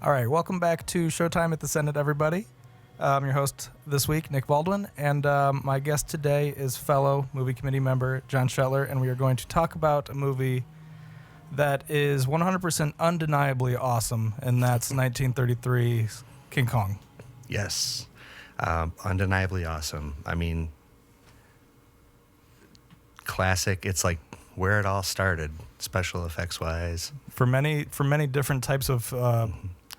All right, welcome back to Showtime at the Senate, everybody. I'm your host this week, Nick Baldwin, and my guest today is fellow movie committee member John Shetler, and we are going to talk about a movie that is 100% undeniably awesome, and that's 1933's King Kong. Yes, undeniably awesome. I mean, classic. It's like where it all started, special effects wise. For many different types of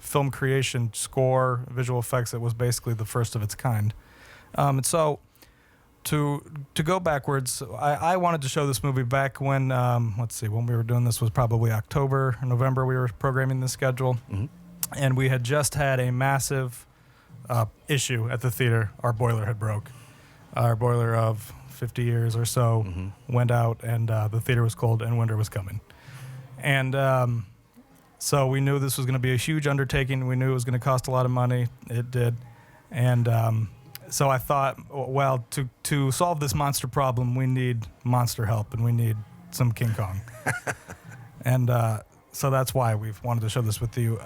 film creation, score, visual effects, it was basically the first of its kind. And so, to go backwards, I wanted to show this movie back when, when we were doing this was probably October or November. We were programming the schedule, and we had just had a massive issue at the theater. Our boiler had broke. Our boiler of 50 years or so went out, and the theater was cold, and winter was coming. And so we knew this was going to be a huge undertaking. We knew it was going to cost a lot of money. It did. And so I thought, well, to solve this monster problem, we need monster help, and we need some King Kong. And so that's why we've wanted to show this with you.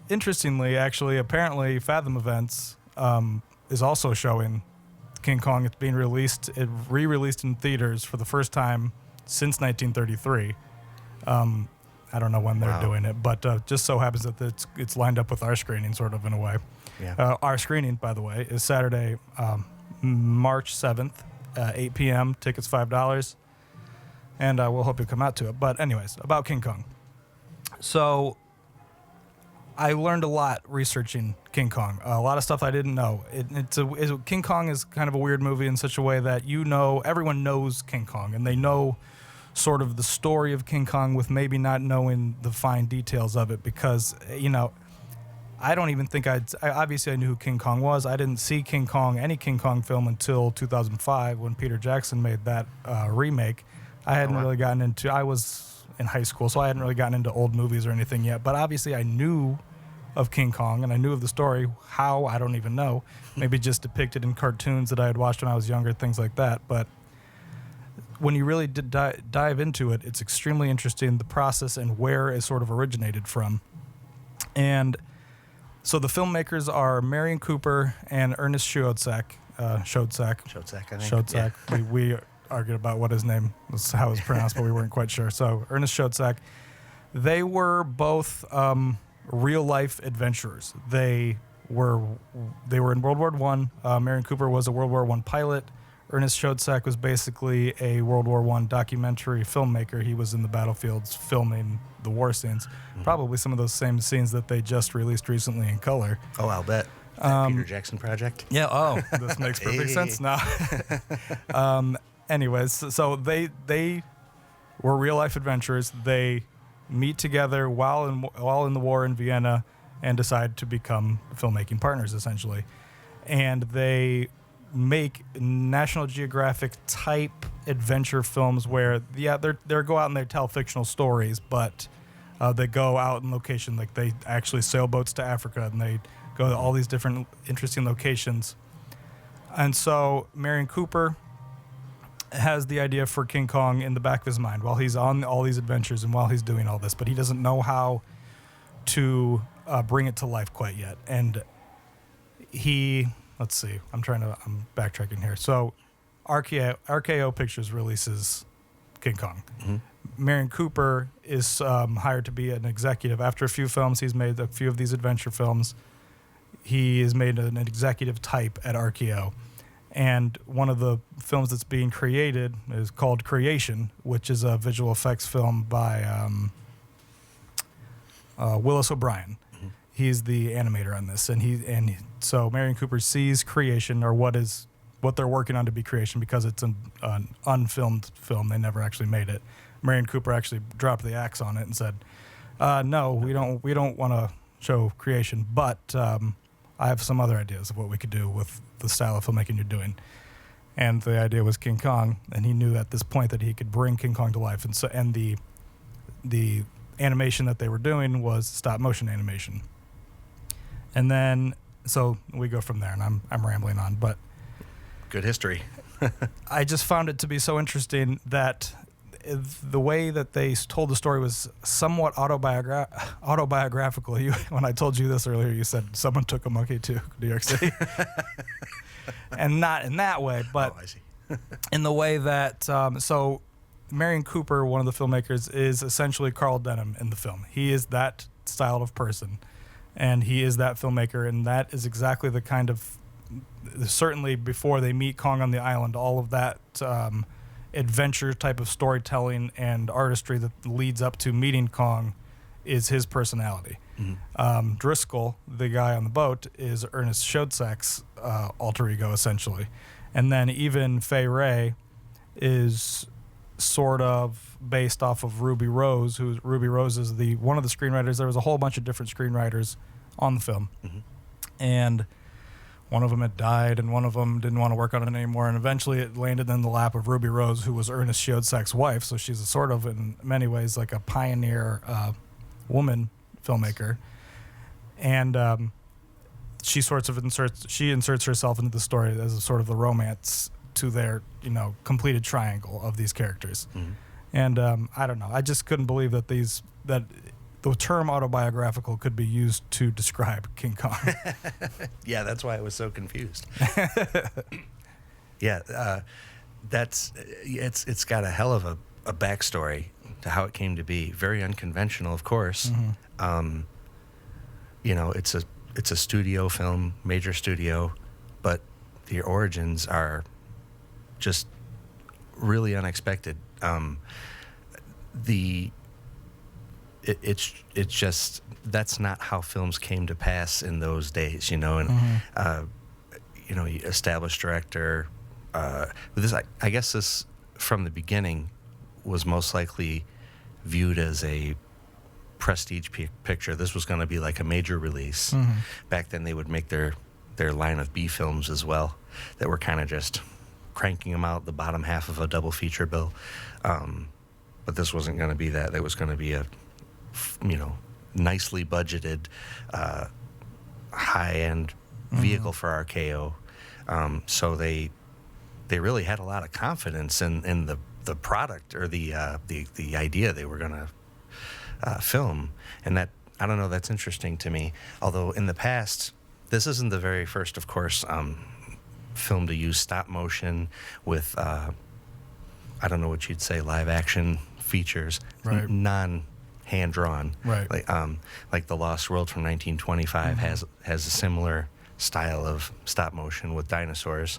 Interestingly, actually, apparently Fathom Events is also showing King Kong. It's being released, re-released in theaters for the first time since 1933. I don't know when they're doing it, but just so happens that it's lined up with our screening, sort of, in a way. Yeah. Our screening, by the way, is Saturday, March 7th, 8 p.m. Tickets $5, and we'll hope you come out to it. But anyways, about King Kong. So I learned a lot researching King Kong. A lot of stuff I didn't know. King Kong is kind of a weird movie in such a way that everyone knows King Kong, and they know sort of the story of King Kong with maybe not knowing the fine details of it, because, I don't even think obviously I knew who King Kong was. I didn't see any King Kong film until 2005 when Peter Jackson made that remake. I was in high school, so I hadn't really gotten into old movies or anything yet, but obviously I knew of King Kong, and I knew of the story. How, I don't even know. Maybe just depicted in cartoons that I had watched when I was younger, things like that. But when you really did dive into it, it's extremely interesting, the process and where it sort of originated from. And so the filmmakers are Merian Cooper and Ernest Schoedsack. Schoedsack, I think. Schoedsack. Yeah. We argued about what his name was, how it was pronounced, but we weren't quite sure. So Ernest Schoedsack, they were both real-life adventurers. They were in World War I. Merian Cooper was a World War I pilot. Ernest Schoedsack was basically a World War I documentary filmmaker. He was in the battlefields filming the war scenes, probably some of those same scenes that they just released recently in color. Oh, I'll bet. Peter Jackson project? Yeah, this makes perfect sense now. Anyways, so they were real-life adventurers. They meet together while in the war in Vienna and decide to become filmmaking partners, essentially. And they make National Geographic type adventure films where they go out and they tell fictional stories, but they go out in location, like they actually sail boats to Africa and they go to all these different interesting locations. And so Merian Cooper has the idea for King Kong in the back of his mind while he's on all these adventures and while he's doing all this, but he doesn't know how to bring it to life quite yet. And let's see. I'm backtracking here. So, RKO Pictures releases King Kong. Merian Cooper is hired to be an executive. After a few films, he's made a few of these adventure films. He is made an executive type at RKO. And one of the films that's being created is called Creation, which is a visual effects film by Willis O Brian. He's the animator on this, so Merian Cooper sees Creation, or what they're working on to be Creation, because it's an unfilmed film. They never actually made it. Merian Cooper actually dropped the axe on it and said, "No, we don't want to show Creation, but I have some other ideas of what we could do with the style of filmmaking you're doing." And the idea was King Kong, and he knew at this point that he could bring King Kong to life, and the animation that they were doing was stop motion animation. And then, so we go from there, and I'm rambling on, but good history. I just found it to be so interesting that the way that they told the story was somewhat autobiographical. When I told you this earlier, you said someone took a monkey to New York City. And not in that way, but I see. in the way that, so Merian Cooper, one of the filmmakers, is essentially Carl Denham in the film. He is that style of person, and he is that filmmaker, and that is exactly the kind of, certainly before they meet Kong on the island, all of that adventure type of storytelling and artistry that leads up to meeting Kong is his personality. Mm-hmm. Driscoll, the guy on the boat, is Ernest Schoedsack's alter ego, essentially. And then even Fay Wray is sort of based off of Ruby Rose, Ruby Rose is one of the screenwriters. There was a whole bunch of different screenwriters on the film. Mm-hmm. And one of them had died, and one of them didn't want to work on it anymore. And eventually it landed in the lap of Ruby Rose, who was Ernest Schoedsack's wife. So she's a sort of, in many ways, like a pioneer woman filmmaker. And she sort of inserts herself into the story as a sort of the romance to their, completed triangle of these characters. Mm-hmm. And I don't know. I just couldn't believe that the term autobiographical could be used to describe King Kong. Yeah, that's why I was so confused. Yeah, it's got a hell of a backstory to how it came to be. Very unconventional, of course. Mm-hmm. It's a studio film, major studio, but the origins are just really unexpected. It's just, that's not how films came to pass in those days, and mm-hmm. Established director. This, I guess, this from the beginning was most likely viewed as a prestige picture. This was going to be like a major release. Mm-hmm. Back then, they would make their line of B films as well, that were kind of just cranking them out the bottom half of a double feature bill. But this wasn't going to be that. It was going to be a nicely budgeted, high-end vehicle for RKO. So they really had a lot of confidence in the product or the idea they were going to film, and that, I don't know, that's interesting to me. Although in the past, this isn't the very first, of course, film to use stop motion with I don't know what you'd say, live action features, right. Non-hand drawn, right? Like The Lost World from 1925 mm-hmm. has a similar style of stop motion with dinosaurs,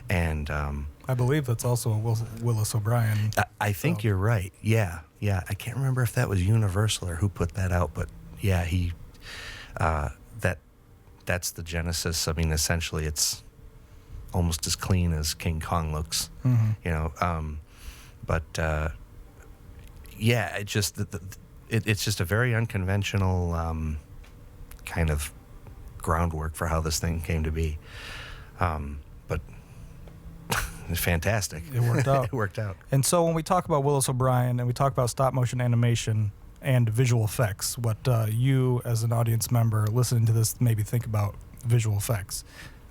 and I believe that's also a Willis O Brian. I think you're right. Yeah. I can't remember if that was Universal or who put that out, but yeah, he that's the genesis. I mean, essentially, it's almost as clean as King Kong looks, mm-hmm. But yeah, it's just a very unconventional kind of groundwork for how this thing came to be. But it's fantastic. It worked out. It worked out. And so when we talk about Willis O'Brien and we talk about stop motion animation and visual effects, what you as an audience member listening to this maybe think about visual effects.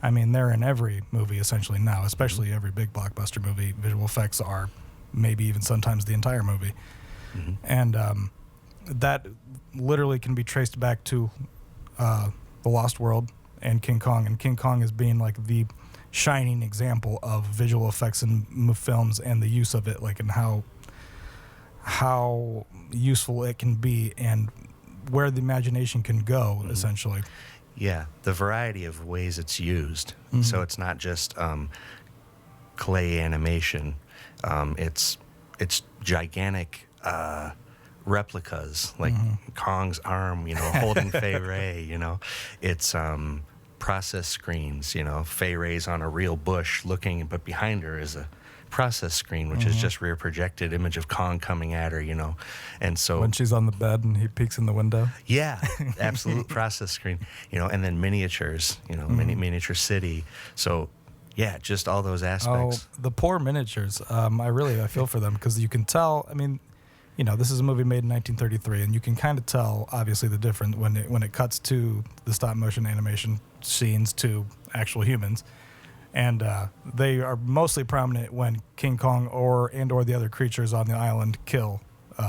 I mean, they're in every movie essentially now, especially every big blockbuster movie. Visual effects are maybe even sometimes the entire movie. Mm-hmm. And that literally can be traced back to The Lost World and King Kong. And King Kong as being like the shining example of visual effects in films and the use of it, like, and how useful it can be and where the imagination can go, mm-hmm. essentially. Yeah, the variety of ways it's used. Mm-hmm. So it's not just clay animation. It's gigantic replicas, like mm-hmm. Kong's arm, holding Fay Wray. It's process screens. Fay Wray's on a real bush looking, but behind her is a process screen, which mm-hmm. is just rear projected image of Kong coming at her, and so when she's on the bed and he peeks in the window. Yeah, absolute process screen, and then miniatures, mm-hmm. miniature city. So yeah, just all those aspects. Oh, the poor miniatures. I feel for them because you can tell. I mean, this is a movie made in 1933, and you can kind of tell, obviously, the difference when it cuts to the stop motion animation scenes to actual humans. and they are mostly prominent when King Kong or the other creatures on the island kill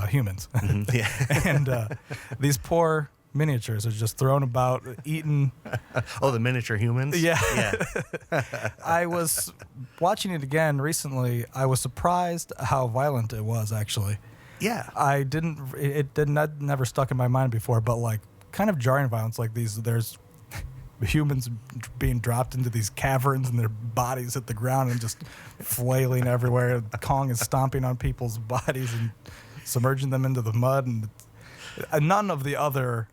humans. Mhm. Yeah. And these poor miniatures are just thrown about, eaten. Oh, the miniature humans? Yeah. Yeah. I was watching it again recently. I was surprised how violent it was, actually. Yeah. Never stuck in my mind before, but like kind of jarring violence like these. There's humans being dropped into these caverns and their bodies hit the ground and just flailing everywhere. Kong is stomping on people's bodies and submerging them into the mud. And none of the other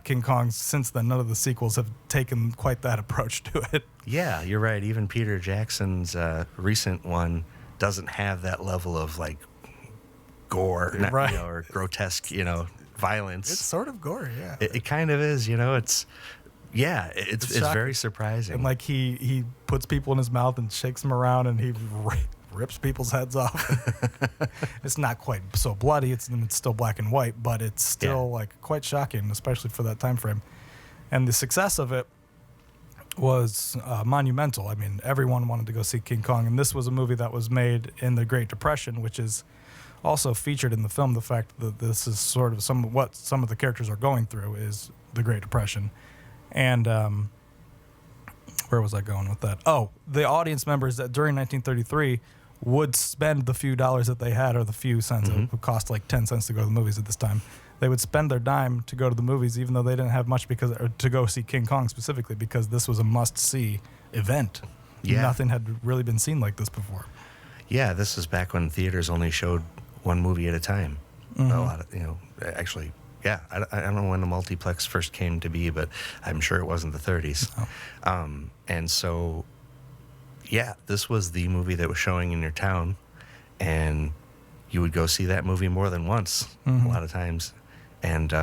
King Kongs since then, none of the sequels have taken quite that approach to it. Yeah, you're right. Even Peter Jackson's recent one doesn't have that level of like gore, Right. or grotesque, violence. It's sort of gory, yeah. It kind of is, it's shocking. very surprising. And like he puts people in his mouth and shakes them around, and he rips people's heads off. It's not quite so bloody. It's still black and white, but it's still like quite shocking, especially for that time frame. And the success of it was monumental. I mean, everyone wanted to go see King Kong, and this was a movie that was made in the Great Depression, which is also featured in the film. The fact that this is sort of some of the characters are going through is the Great Depression. And where was I going with that? Oh, the audience members that during 1933 would spend the few dollars that they had, or the few cents. Mm-hmm. It would cost like 10 cents to go to the movies at this time. They would spend their dime to go to the movies, even though they didn't have much or to go see King Kong specifically, because this was a must-see event. Yeah. Nothing had really been seen like this before. Yeah, this is back when theaters only showed one movie at a time. Mm-hmm. A lot of, actually, yeah, I don't know when the multiplex first came to be, but I'm sure it wasn't the 30s. Oh. And so, yeah, this was the movie that was showing in your town, and you would go see that movie more than once, Mm-hmm. a lot of times. And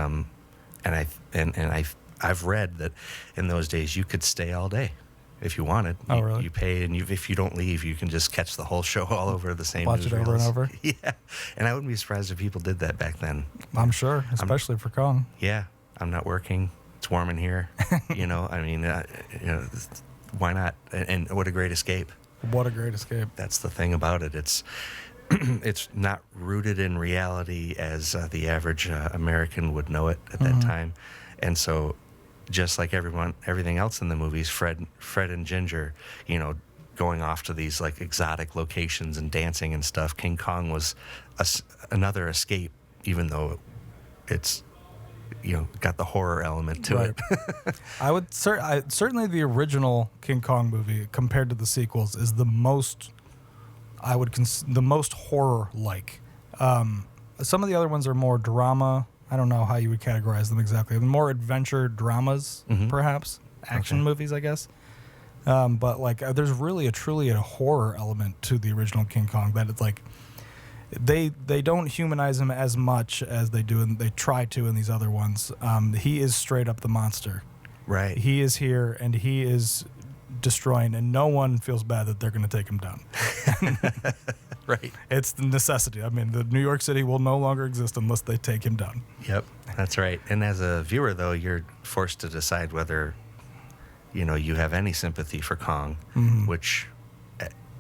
I've read that in those days you could stay all day if you wanted. Oh, really? You pay, and if you don't leave, you can just catch the whole show all over the same. Watch it over and newsreels. over? Yeah, and I wouldn't be surprised if people did that back then. I'm sure, especially for Kong. Yeah, I'm not working. It's warm in here. Why not? And what a great escape. What a great escape. That's the thing about it. It's it's not rooted in reality as the average American would know it at that time. And so, just like everything else in the movies, Fred and Ginger, going off to these like exotic locations and dancing and stuff. King Kong was another escape, even though it's got the horror element to it. I would certainly the original King Kong movie compared to the sequels is the most, I would the most horror-like. Some of the other ones are more drama. I don't know how you would categorize them exactly. More adventure dramas, perhaps. Action movies, I guess. But like, there's really truly a horror element to the original King Kong that it's like, they don't humanize him as much as they do, and they try to in these other ones. He is straight up the monster. Right. He is here, and he is destroying, and no one feels bad that they're going to take him down. Right. It's the necessity. I mean, the New York City will no longer exist unless they take him down. Yep, that's right. And as a viewer, though, you're forced to decide whether, you have any sympathy for Kong, which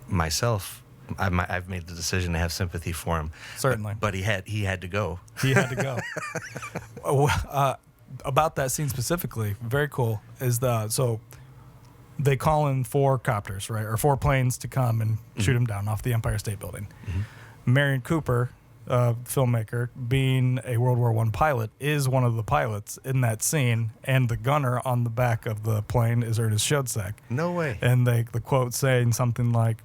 myself, I've made the decision to have sympathy for him. Certainly. But he had to go. He had to go. About that scene specifically, very cool, is so they call in 4 copters, right, or 4 planes to come and shoot him down off the Empire State Building. Merian Cooper, filmmaker, being a World War I pilot, is one of the pilots in that scene, and the gunner on the back of the plane is Ernest Schoedsack. No way. And the quote saying something like,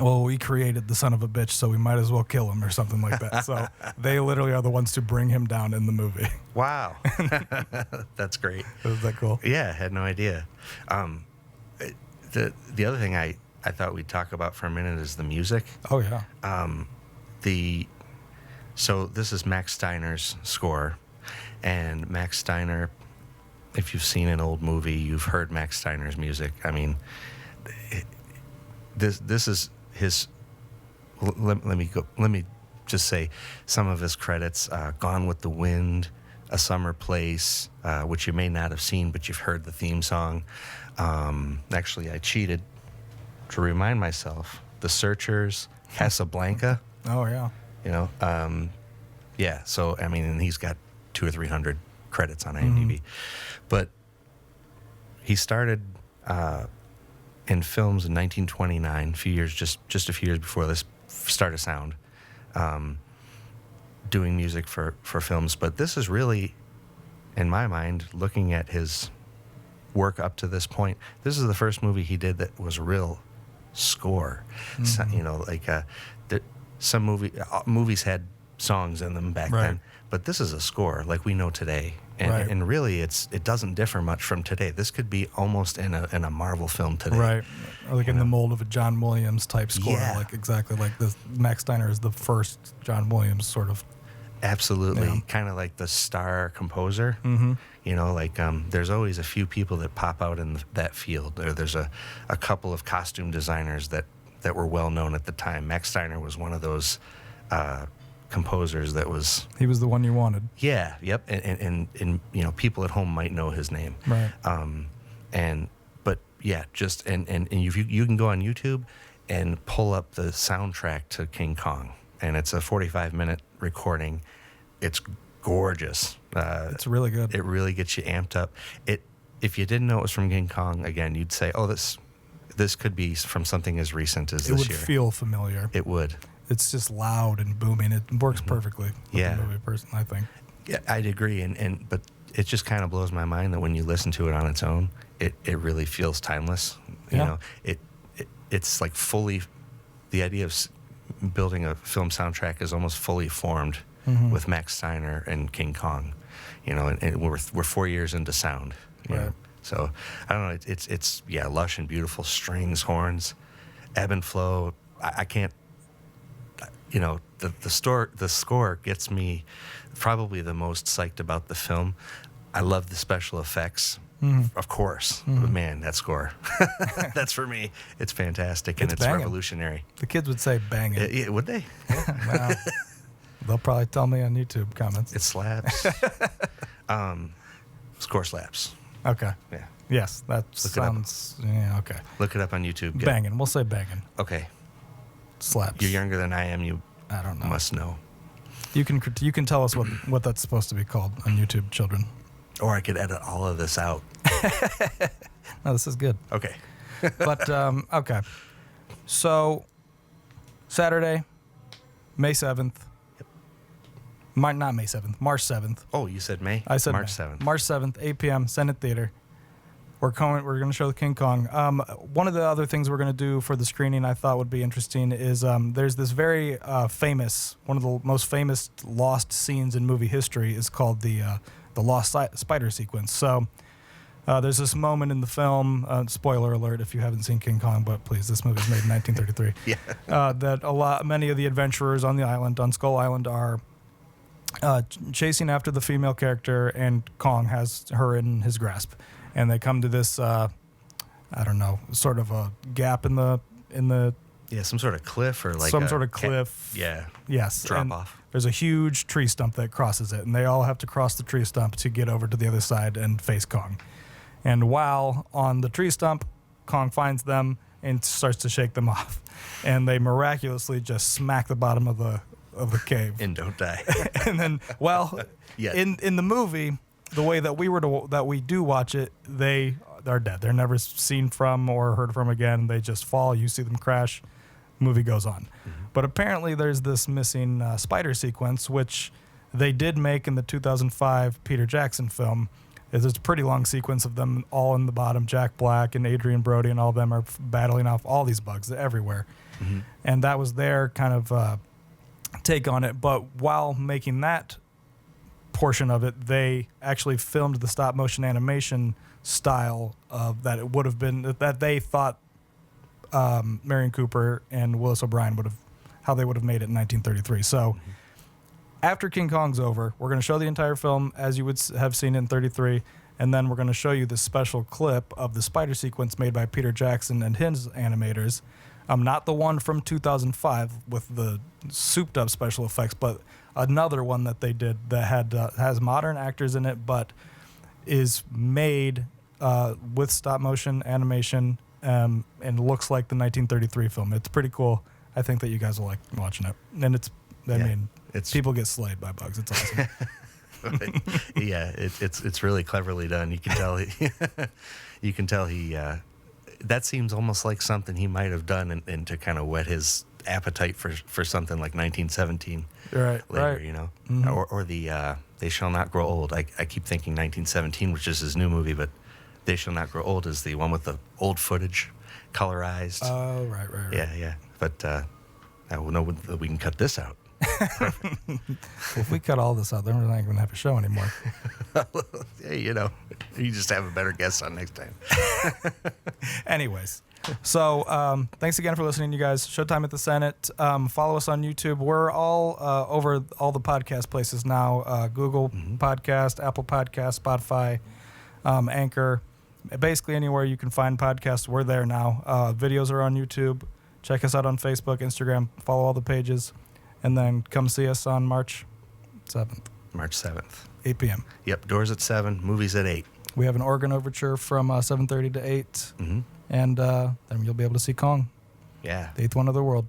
well, we created the son of a bitch, so we might as well kill him, or something like that. So they literally are the ones to bring him down in the movie. Wow. That's great. Is that cool? Yeah, I had no idea. The other thing I thought we'd talk about for a minute is the music. Oh, yeah. So this is Max Steiner's score, and Max Steiner, if you've seen an old movie, you've heard Max Steiner's music. I mean, this is his. Let me just say some of his credits: "Gone with the Wind," "A Summer Place," which you may not have seen, but you've heard the theme song. Actually, I cheated to remind myself, The Searchers, Casablanca. Oh yeah. You know, yeah. So I mean, and he's got 200 or 300 credits on IMDb, but he started in films in 1929, just a few years before this, Start of Sound, doing music for films. But this is really, in my mind, looking at his work up to this point, this is the first movie he did that was a real score. So, you know, like some movies had songs in them back then, but this is a score like we know today. And, and really, it doesn't differ much from today. This could be almost in a Marvel film today, right? Or like in the mold of a John Williams type score, like exactly like this. Max Steiner is the first John Williams sort of. Absolutely, kind of like the star composer. You know, like there's always a few people that pop out in that field. Or there's a couple of costume designers that were well known at the time. Max Steiner was one of those composers that was. He was the one you wanted. Yeah. Yep. And you know, people at home might know his name. Right. But yeah, just and you can go on YouTube and pull up the soundtrack to King Kong, and it's a 45-minute recording. It's gorgeous. It's really good. It really gets you amped up. If you didn't know it was from King Kong, again, you'd say, "Oh, this could be from something as recent as this year." It would feel familiar. It would. It's just loud and booming. It works perfectly with the movie, personally, I think. Yeah, I'd agree. But it just kind of blows my mind that when you listen to it on its own, it really feels timeless. You know, it's like fully. The idea of building a film soundtrack is almost fully formed with Max Steiner and King Kong. You know, and we're 4 years into sound. You know? So I don't know. It's lush and beautiful strings, horns, ebb and flow. I can't. You know, the score gets me probably the most psyched about the film. I love the special effects, of course. But man, that score, that's for me. It's fantastic, and it's revolutionary. The kids would say banging. Would they? Wow. They'll probably tell me on YouTube comments. It slaps. Score slaps. Okay. Yeah. Yes, that sounds. Yeah. Okay. Look it up on YouTube. Banging. We'll say banging. Okay. Slaps. You're younger than I am. I don't know. Must know. You can tell us what that's supposed to be called on YouTube, children. Or I could edit all of this out. No, this is good. Okay. But okay. So Saturday, May 7th. Not May 7th. March 7th. Oh, you said May? I said March May. 7th. March 7th, 8 p.m. Senate Theater. We're going to show the King Kong. One of the other things we're going to do for the screening I thought would be interesting is there's this very famous, one of the most famous lost scenes in movie history is called the lost spider sequence. So there's this moment in the film, spoiler alert if you haven't seen King Kong, but please, this movie was made in 1933. That many of the adventurers on the island, on Skull Island, are chasing after the female character, and Kong has her in his grasp. And they come to this, I don't know, sort of a gap in the. Yeah, some sort of cliff or like some sort of cliff. Yes. Drop off. There's a huge tree stump that crosses it, and they all have to cross the tree stump to get over to the other side and face Kong. And while on the tree stump, Kong finds them and starts to shake them off, and they miraculously just smack the bottom of the cave and don't die. And then, in the movie, the way that we do watch it, they are dead. They're never seen from or heard from again. They just fall. You see them crash. Movie goes on. But apparently, there's this missing spider sequence, which they did make in the 2005 Peter Jackson film. There's a pretty long sequence of them all in the bottom. Jack Black and Adrian Brody and all of them are battling off all these bugs everywhere. And that was their kind of take on it. But while making that portion of it, they actually filmed the stop motion animation style of that it would have been that they thought Merian Cooper and Willis O Brian would have how they would have made it in 1933. So after King Kong's over, we're going to show the entire film as you would have seen in 33, and then we're going to show you this special clip of the spider sequence made by Peter Jackson and his animators. Not the one from 2005 with the souped up special effects, but another one that they did that has modern actors in it, but is made with stop motion animation and it looks like the 1933 film. It's pretty cool. I think that you guys will like watching it. And it's people get slayed by bugs. It's awesome. Yeah, it's really cleverly done. You can tell he that seems almost like something he might have done and to kind of whet his appetite for something like 1917 right, later, right. you know, Mm-hmm. or the They Shall Not Grow Old. I keep thinking 1917, which is his new movie, but They Shall Not Grow Old is the one with the old footage, colorized. Oh, right. Yeah. But I will know that we can cut this out. If we cut all this out, then we're not going to have a show anymore. Hey, you know, you just have a better guest on next time. Anyways, so thanks again for listening, you guys. Showtime at the Senate. Follow us on YouTube. We're all over all the podcast places now. Google Podcast, Apple Podcast, Spotify, Anchor. Basically anywhere you can find podcasts, we're there now. Videos are on YouTube. Check us out on Facebook, Instagram. Follow all the pages. And then come see us on March 7th. March 7th. 8 p.m. Yep, doors at 7, movies at 8. We have an organ overture from 7:30 to 8. Mm-hmm. And then you'll be able to see Kong, Yeah. the eighth wonder of the world.